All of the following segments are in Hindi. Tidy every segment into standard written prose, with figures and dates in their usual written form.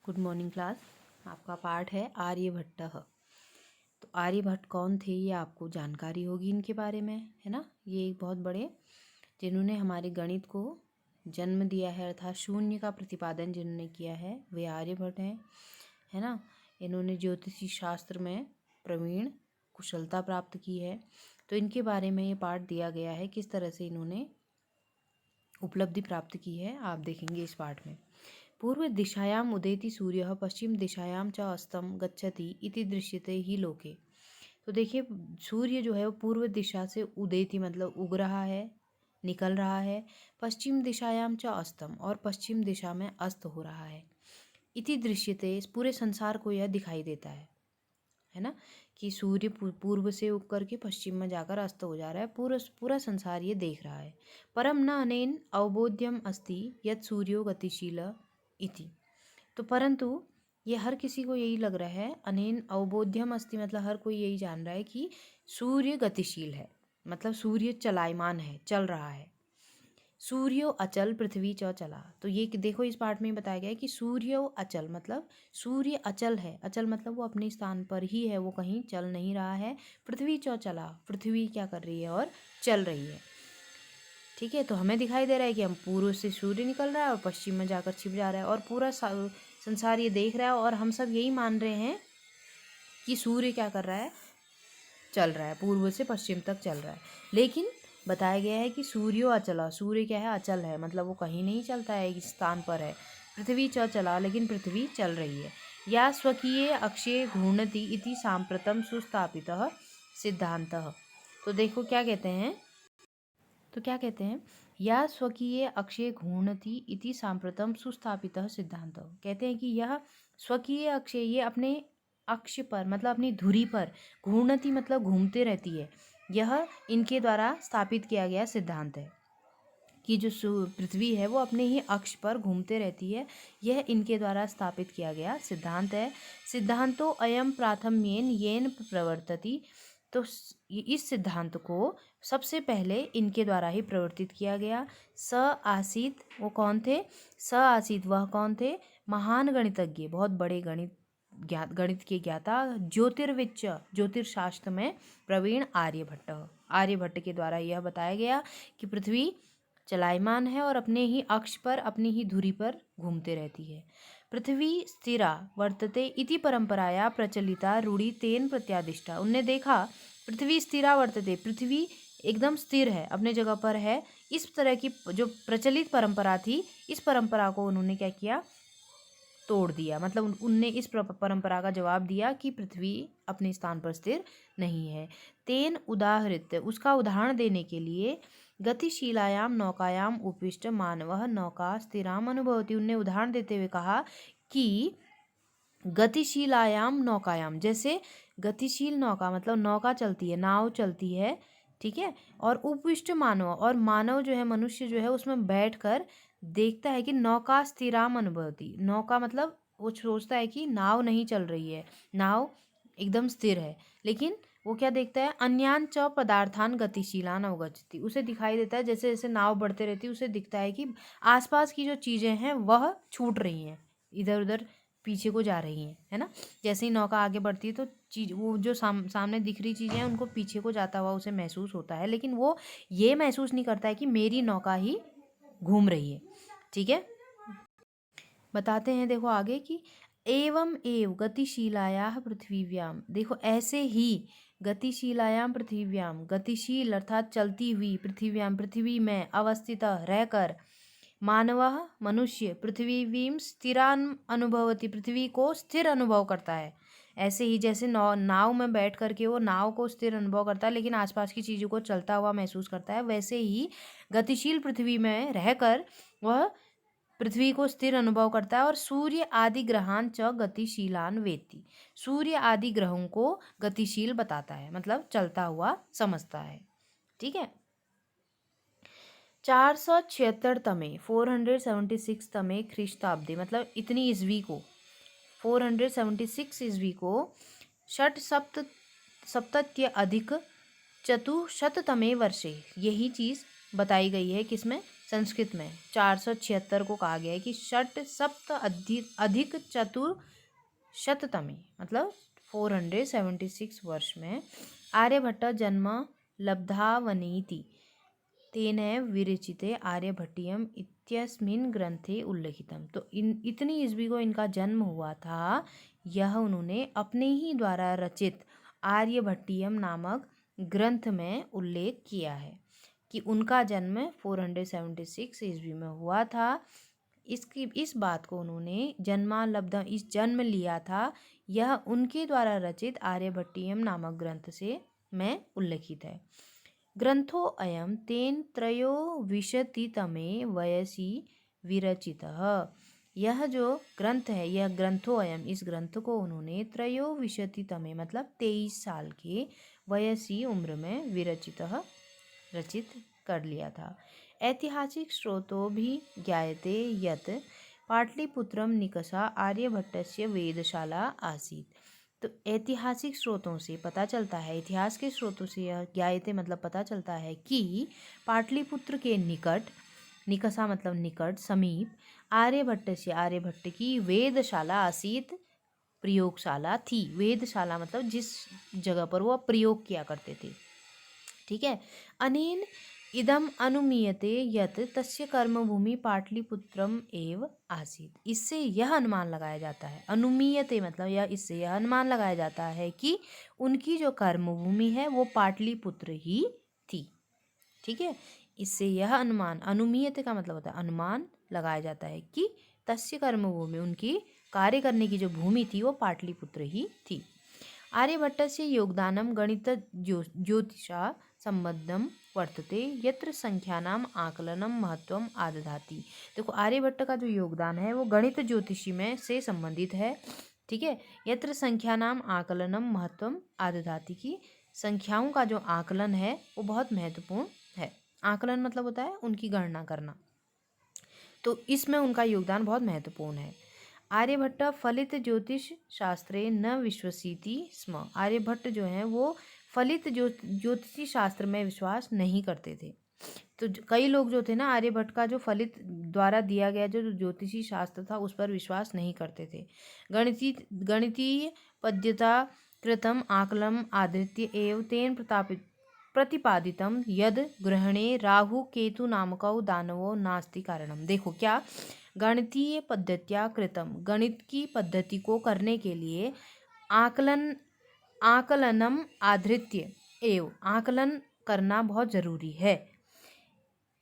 Good morning class. आपका पाठ है आर्यभट्ट। तो आर्यभट्ट कौन थे ये आपको जानकारी होगी इनके बारे में, है ना। ये एक बहुत बड़े जिन्होंने हमारे गणित को जन्म दिया है, अर्थात शून्य का प्रतिपादन जिन्होंने किया है वे आर्यभट्ट हैं, है ना। इन्होंने ज्योतिषी शास्त्र में प्रवीण कुशलता प्राप्त की है। तो इनके बारे में ये पाठ दिया गया है, किस तरह से इन्होंने उपलब्धि प्राप्त की है आप देखेंगे इस पाठ में। पूर्व दिशायाम उदेति सूर्यः पश्चिम दिशायाम च अस्तम गच्छति इति दृश्यते ही लोके। तो देखिए, सूर्य जो है वो पूर्व दिशा से उदेति मतलब उग रहा है, निकल रहा है। पश्चिम दिशायाम च अस्तम, और पश्चिम दिशा में अस्त हो रहा है। इति दृश्यते, इस पूरे संसार को यह दिखाई देता है ना, कि सूर्य पूर्व से उग करके पश्चिम में जाकर अस्त हो जा रहा है। पूरा पूरा संसार ये देख रहा है। परम न अनेन अवबोध्यम अस्ति यत् सूर्यो गतिशील इति। तो परंतु ये हर किसी को यही लग रहा है, अनेन अवबोध्यम अस्ति मतलब हर कोई यही जान रहा है कि सूर्य गतिशील है, मतलब सूर्य चलायमान है, चल रहा है। सूर्यो अचल पृथ्वी च चला। तो ये देखो इस पाठ में बताया गया है कि सूर्यो अचल मतलब सूर्य अचल है। अचल मतलब वो अपने स्थान पर ही है, वो कहीं चल नहीं रहा है। पृथ्वी च चला, पृथ्वी क्या कर रही है और चल रही है। ठीक है, तो हमें दिखाई दे रहा है कि हम पूर्व से सूर्य निकल रहा है और पश्चिम में जाकर छिप जा रहा है, और पूरा संसार ये देख रहा है, और हम सब यही मान रहे हैं कि सूर्य क्या कर रहा है, चल रहा है, पूर्व से पश्चिम तक चल रहा है। लेकिन बताया गया है कि सूर्यो अचला, सूर्य क्या है, अचल है, मतलब वो कहीं नहीं चलता है, इस स्थान पर है। पृथ्वी च चला, लेकिन पृथ्वी चल रही है। या स्वकीय अक्षय घूर्णति इति सांप्रतम सुस्थापितः सिद्धांतः। तो देखो क्या कहते हैं, या स्वकीय अक्षय घूर्णति इति सांप्रतम सुस्थापितः सिद्धांतः। कहते हैं कि यह स्वकीय अक्षय, ये अपने अक्ष पर मतलब अपनी धुरी पर, घूर्णति मतलब घूमते रहती है, यह इनके द्वारा स्थापित किया गया सिद्धांत है कि जो पृथ्वी है वो अपने ही अक्ष पर घूमते रहती है। यह इनके द्वारा स्थापित किया गया सिद्धांत है। सिद्धांतो अयम प्राथम्येन येन प्रवर्तति। तो इस सिद्धांत को सबसे पहले इनके द्वारा ही प्रवर्तित किया गया। स आसीत, वो कौन थे, स आसीत वह कौन थे, महान गणितज्ञ, बहुत बड़े गणित के ज्ञाता, ज्योतिर्विच ज्योतिर्शास्त्र में प्रवीण आर्यभट्ट। आर्यभट्ट के द्वारा यह बताया गया कि पृथ्वी चलायमान है और अपने ही अक्ष पर, अपनी ही धुरी पर घूमते रहती है। पृथ्वी स्थिरा वर्तते इति परंपराया प्रचलिता रूढ़ी तेन प्रत्यादिष्टा। उनने देखा पृथ्वी स्थिरा वर्तते, पृथ्वी एकदम स्थिर है, अपने जगह पर है। इस तरह की जो प्रचलित परंपरा थी, इस परंपरा को उन्होंने क्या किया, तोड़ दिया। मतलब उनने इस परंपरा का जवाब दिया कि पृथ्वी अपने स्थान पर स्थिर नहीं है। तेन उदाहृत, उसका उदाहरण देने के लिए, गतिशीलायाम नौकायाम उपविष्ट मानवः नौका स्थिराम अनुभवति। उनने उदाहरण देते हुए कहा कि गतिशीलायाम नौकायाम, जैसे गतिशील नौका मतलब नौका चलती है, नाव चलती है, ठीक है, और उपविष्ट मानव, और मानव जो है, मनुष्य जो है, उसमें बैठकर देखता है कि नौका स्थिराम अनुभवती। नौका मतलब वो सोचता है कि नाव नहीं चल रही है, नाव एकदम स्थिर है, लेकिन वो क्या देखता है, अन्यान च पदार्थान गतिशीलान अवगच्छति। उसे दिखाई देता है, जैसे जैसे नाव बढ़ते रहती है उसे दिखता है कि आसपास की जो चीज़ें हैं वह छूट रही हैं, इधर उधर पीछे को जा रही हैं, है ना। जैसे ही नौका आगे बढ़ती है तो चीज, वो जो सामने दिख रही चीज़ें हैं उनको पीछे को जाता हुआ उसे महसूस होता है, लेकिन वो ये महसूस नहीं करता है कि मेरी नौका ही घूम रही है। ठीक है, बताते हैं, देखो आगे की, एवं एव गतिशीलायाः पृथ्वीव्याम। देखो ऐसे ही गतिशीलायाम पृथ्वीव्याम, गतिशील अर्थात चलती हुई, पृथ्वीव्याम पृथ्वी में अवस्थित रहकर, मानवः मनुष्य पृथ्वीवीं स्थिरान अनुभवती, पृथ्वी को स्थिर अनुभव करता है। ऐसे ही जैसे नाव में बैठ करके वो नाव को स्थिर अनुभव करता है, लेकिन आसपास की चीज़ों को चलता हुआ महसूस करता है, वैसे ही गतिशील पृथ्वी में रहकर वह पृथ्वी को स्थिर अनुभव करता है। और सूर्य आदि ग्रहान च गतिशीलान वेत्ति, सूर्य आदि ग्रहों को गतिशील बताता है, मतलब चलता हुआ समझता है। ठीक है, 476 तमे 476 तमे ख्रीष्टाब्दी, मतलब इतनी ईस्वी को, 476 ईस्वी को, षट सप्तत्य अधिक चतुशततमे वर्षे, यही चीज़ बताई गई है किसमें, संस्कृत में 476 को कहा गया है कि षट सप्त अधिक चतुर्शततमे मतलब 476 वर्ष में आर्यभट्ट जन्म लब्धावनीति तेन विरचिते आर्यभट्टीयम इत्यस्मिन् ग्रंथे उल्लिखितम। तो इतनी ईस्वी को इनका जन्म हुआ था, यह उन्होंने अपने ही द्वारा रचित आर्यभट्टीयम नामक ग्रंथ में उल्लेख किया है कि उनका जन्म 476 ईस्वी में हुआ था। इस बात को उन्होंने जन्म लिया था, यह उनके द्वारा रचित आर्यभट्टीयम नामक ग्रंथ से में उल्लिखित है। ग्रंथोऽयं तेन त्रयोविंशतितमे वयसि विरचितः। यह जो ग्रंथ है, यह ग्रंथोऽयं, इस ग्रंथ को उन्होंने त्रयोविंशतितमे मतलब 23 साल के वयसी उम्र में रचित कर लिया था। ऐतिहासिक स्रोतों भी ज्ञायते यत् पाटलिपुत्रम निकषा आर्यभट्टस्य वेदशाला आसीत्। तो ऐतिहासिक स्रोतों से पता चलता है, इतिहास के स्रोतों से यह ज्ञायते मतलब पता चलता है कि पाटलिपुत्र के निकट, निकषा मतलब निकट, समीप, आर्यभट्ट की वेदशाला आसीत, प्रयोगशाला थी। वेदशाला मतलब जिस जगह पर वो प्रयोग किया करते थे। ठीक है। अनेन इदम अनुमीयते यत् तस्य कर्मभूमि पाटलिपुत्रम एव आसीत। इससे यह अनुमान लगाया जाता है, अनुमीयते मतलब इससे यह अनुमान लगाया जाता है कि उनकी जो कर्मभूमि है वो पाटलिपुत्र ही थी। ठीक है। इससे यह अनुमान, अनुमीयते का मतलब होता है अनुमान लगाया जाता है कि तस्य कर्मभूमि, उनकी कार्य करने की जो भूमि थी वो पाटलिपुत्र ही थी। आर्यभट्टस्य योगदानं गणित ज्योतिषा संबद्धम वर्तते यत्र संख्यानाम आकलनम महत्वम आदधाति। देखो आर्यभट्ट का जो योगदान है वो गणित ज्योतिषी में से संबंधित है। ठीक है। यत्र संख्यानाम आकलनम महत्वम आदधाति की संख्याओं का जो आकलन है वो बहुत महत्वपूर्ण है। आकलन मतलब होता है उनकी गणना करना, तो इसमें उनका योगदान बहुत महत्वपूर्ण है। आर्यभट्ट फलित ज्योतिष शास्त्रे न विश्वसीति स्म। आर्यभट्ट जो है वो फलित ज्योतिषी शास्त्र में विश्वास नहीं करते थे। तो कई लोग जो थे ना, आर्यभट्ट का जो फलित द्वारा दिया गया जो ज्योतिषी शास्त्र था उस पर विश्वास नहीं करते थे। गणितीय पद्धता कृतम आकलम आधृत्य एव तेन प्रतिपादितम यद ग्रहणे राहु केतु नामकौ दानवो नास्ति कारणम। देखो क्या, गणितीय पद्धत्या कृतम, गणित की पद्धति को करने के लिए आकलनम आधृत्य एव, आकलन करना बहुत जरूरी है।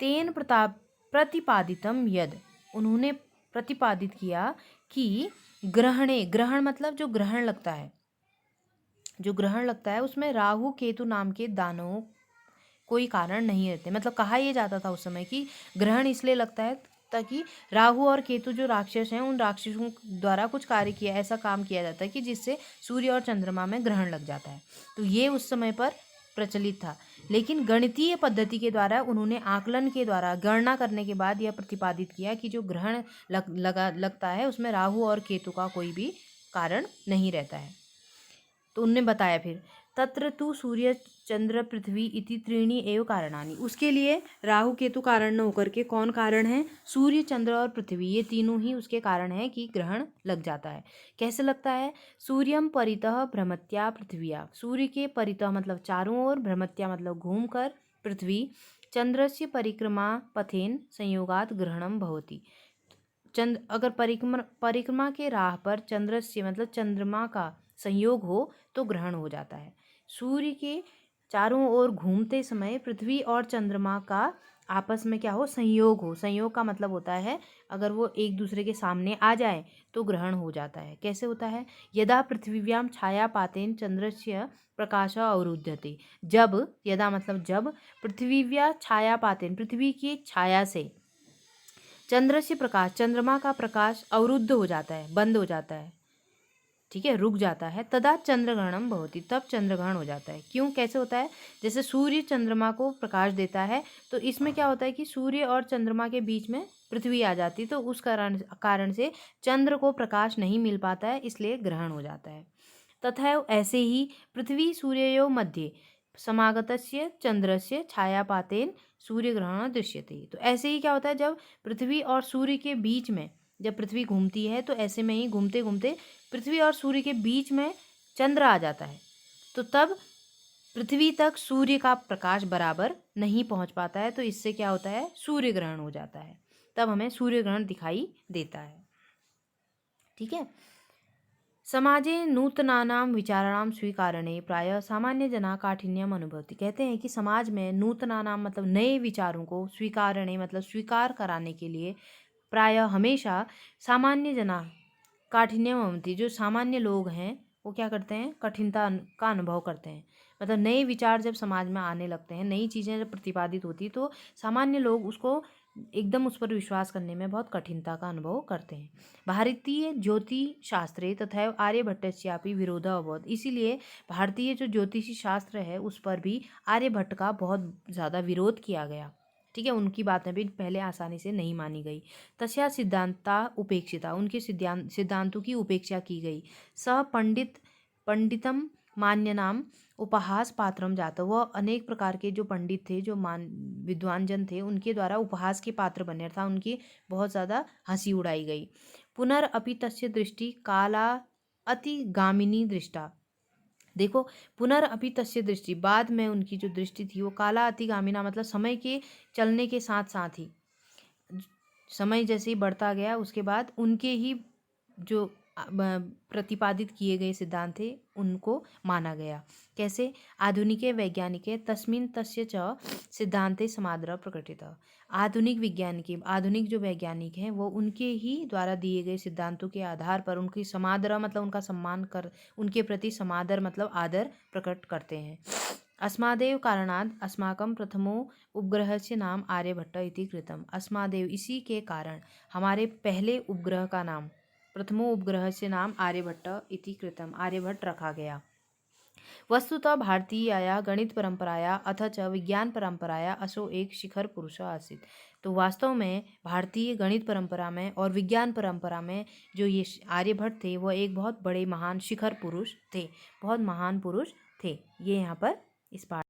तेन प्रतिपादितम यद, उन्होंने प्रतिपादित किया कि ग्रहणे, ग्रहण मतलब जो ग्रहण लगता है, जो ग्रहण लगता है उसमें राहु केतु नाम के दानवों कोई कारण नहीं रहते। मतलब कहा यह जाता था उस समय कि ग्रहण इसलिए लगता है ताकि राहु और केतु जो राक्षस हैं उन राक्षसों द्वारा कुछ कार्य किया, ऐसा काम किया जाता है कि जिससे सूर्य और चंद्रमा में ग्रहण लग जाता है। तो ये उस समय पर प्रचलित था। लेकिन गणितीय पद्धति के द्वारा उन्होंने आकलन के द्वारा गणना करने के बाद यह प्रतिपादित किया कि जो ग्रहण लगता है उसमें राहु और केतु का कोई भी कारण नहीं रहता है। तो उनने बताया फिर तत्र तु सूर्य चंद्र पृथ्वी इति त्रीणि एव कारणानि। उसके लिए राहु केतु कारण न होकर के कौन कारण है, सूर्य चंद्र और पृथ्वी, ये तीनों ही उसके कारण है कि ग्रहण लग जाता है। कैसे लगता है, सूर्यम परितः भ्रमत्या पृथ्व्या, सूर्य के परितः मतलब चारों ओर, भ्रमत्या मतलब घूमकर, पृथ्वी चंद्रस्य परिक्रमा पथेन संयोगात ग्रहणम भवति। अगर परिक्रमा के राह पर चंद्रस्य मतलब चंद्रमा का संयोग हो तो ग्रहण हो जाता है। सूर्य के चारों ओर घूमते समय पृथ्वी और चंद्रमा का आपस में क्या हो, संयोग हो। संयोग का मतलब होता है अगर वो एक दूसरे के सामने आ जाए तो ग्रहण हो जाता है। कैसे होता है, यदा पृथ्वीव्याम छायापातेन चंद्रस्य प्रकाश अवरुध्यते। जब, यदा मतलब जब, पृथ्वीव्या छायापातेन पृथ्वी की छाया से चंद्र से प्रकाश, चंद्रमा का प्रकाश अवरुद्ध हो जाता है, बंद हो जाता है, ठीक है, रुक जाता है, तदा चंद्रग्रहणम भवति, तब चंद्रग्रहण हो जाता है। क्यों, कैसे होता है, जैसे सूर्य चंद्रमा को प्रकाश देता है तो इसमें क्या होता है कि सूर्य और चंद्रमा के बीच में पृथ्वी आ जाती, तो उस कारण से चंद्र को प्रकाश नहीं मिल पाता है, इसलिए ग्रहण हो जाता है। तथा ऐसे ही पृथ्वी सूर्ययोः मध्ये समागतस्य चंद्रस्य छायापातेन सूर्य ग्रहण दृश्यते। तो ऐसे ही क्या होता है, जब पृथ्वी और सूर्य के बीच में, जब पृथ्वी घूमती है तो ऐसे में ही घूमते घूमते पृथ्वी और सूर्य के बीच में चंद्र आ जाता है, तो तब पृथ्वी तक सूर्य का प्रकाश बराबर नहीं पहुंच पाता है, तो इससे क्या होता है, सूर्य ग्रहण हो जाता है। तब हमें सूर्य ग्रहण दिखाई देता है। ठीक है। समाजे नूतनानां विचाराणां स्वीकारणे प्रायः सामान्य जना काठिन्यम अनुभवति। कहते हैं कि समाज में नूतनानां मतलब नए विचारों को स्वीकारणे मतलब स्वीकार कराने के लिए प्रायः हमेशा सामान्य जना काठिन्यम अनुभवति, जो सामान्य लोग हैं वो क्या करते हैं, कठिनता का अनुभव करते हैं। मतलब नए विचार जब समाज में आने लगते हैं, नई चीज़ें जब प्रतिपादित होती, तो सामान्य लोग उसको एकदम उस पर विश्वास करने में बहुत कठिनता का अनुभव करते हैं। भारतीय ज्योतिष शास्त्रे तथा आर्यभट्टस्यापि विरोध अभवत्। इसीलिए भारतीय जो ज्योतिषी शास्त्र है उस पर भी आर्यभट्ट का बहुत ज़्यादा विरोध किया गया। ठीक है, उनकी बातें भी पहले आसानी से नहीं मानी गई। तस्या सिद्धांता उपेक्षिता, उनके सिद्धांतों की उपेक्षा की गई। सह पंडितम मान्य नाम उपहास पात्रम जाता, वह अनेक प्रकार के जो पंडित थे, जो विद्वान जन थे, उनके द्वारा उपहास के पात्र बने, अर्थात उनकी बहुत ज़्यादा हंसी उड़ाई गई। पुनरअपि तस्य दृष्टि काला अतिगामिनी दृष्टा। देखो, पुनरअपि तस्य दृष्टि, बाद में उनकी जो दृष्टि थी वो काला अतिगामिना मतलब समय के चलने के साथ साथ ही, समय जैसे ही बढ़ता गया उसके बाद उनके ही जो प्रतिपादित किए गए सिद्धांत थे उनको माना गया। कैसे, आधुनिके वैज्ञानिके तस्मिन् तस्य च सिद्धांते समादर प्रकटित। आधुनिक जो वैज्ञानिक हैं वो उनके ही द्वारा दिए गए सिद्धांतों के आधार पर उनकी समादर मतलब उनका सम्मान कर, उनके प्रति समादर मतलब आदर प्रकट करते हैं। अस्मादेव कारणाद अस्माकं प्रथमो उपग्रहस्य नाम आर्यभट्ट इति कृतम। अस्मादेव इसी के कारण हमारे पहले उपग्रह का नाम, प्रथमो उपग्रह से नाम आर्यभट्ट इति कृतम, आर्यभट्ट रखा गया। वस्तुतः भारतीयाया गणित परंपराया अथ च विज्ञान परंपराया असो एक शिखर पुरुष आसीत्। तो वास्तव में भारतीय गणित परंपरा में और विज्ञान परंपरा में जो ये आर्यभट्ट थे वह एक बहुत बड़े महान शिखर पुरुष थे, बहुत महान पुरुष थे। ये यहाँ पर इस पाठ